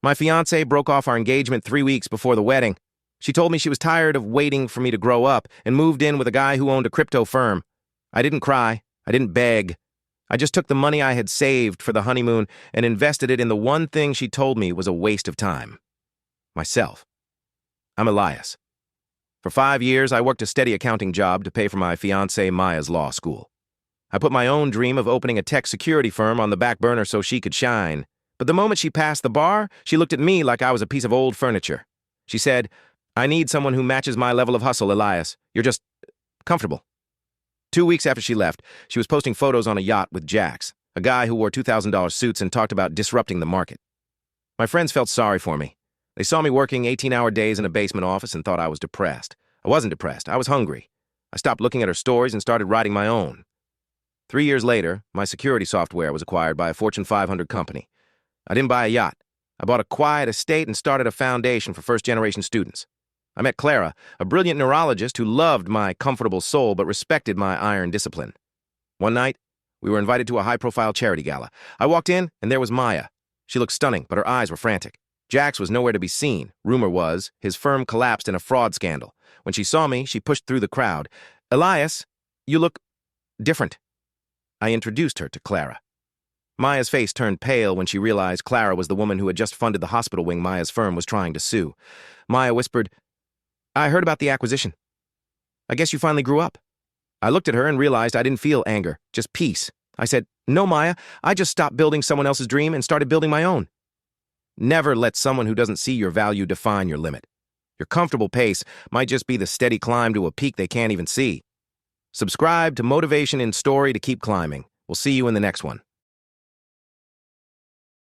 My fiancée broke off our engagement 3 weeks before the wedding. She told me she was tired of waiting for me to grow up and moved in with a guy who owned a crypto firm. I didn't cry. I didn't beg. I just took the money I had saved for the honeymoon and invested it in the one thing she told me was a waste of time. Myself. I'm Elias. For 5 years, I worked a steady accounting job to pay for my fiancée Maya's law school. I put my own dream of opening a tech security firm on the back burner so she could shine. But the moment she passed the bar, she looked at me like I was a piece of old furniture. She said, "I need someone who matches my level of hustle, Elias. You're just comfortable." 2 weeks after she left, she was posting photos on a yacht with Jax, a guy who wore $2,000 suits and talked about disrupting the market. My friends felt sorry for me. They saw me working 18-hour days in a basement office and thought I was depressed. I wasn't depressed. I was hungry. I stopped looking at her stories and started writing my own. 3 years later, my security software was acquired by a Fortune 500 company. I didn't buy a yacht. I bought a quiet estate and started a foundation for first-generation students. I met Clara, a brilliant neurologist who loved my comfortable soul but respected my iron discipline. One night, we were invited to a high-profile charity gala. I walked in, and there was Maya. She looked stunning, but her eyes were frantic. Jax was nowhere to be seen. Rumor was, his firm collapsed in a fraud scandal. When she saw me, she pushed through the crowd. "Elias, you look different." I introduced her to Clara. Maya's face turned pale when she realized Clara was the woman who had just funded the hospital wing Maya's firm was trying to sue. Maya whispered, "I heard about the acquisition. I guess you finally grew up." I looked at her and realized I didn't feel anger, just peace. I said, "No, Maya, I just stopped building someone else's dream and started building my own." Never let someone who doesn't see your value define your limit. Your comfortable pace might just be the steady climb to a peak they can't even see. Subscribe to Motivation in Story to keep climbing. We'll see you in the next one.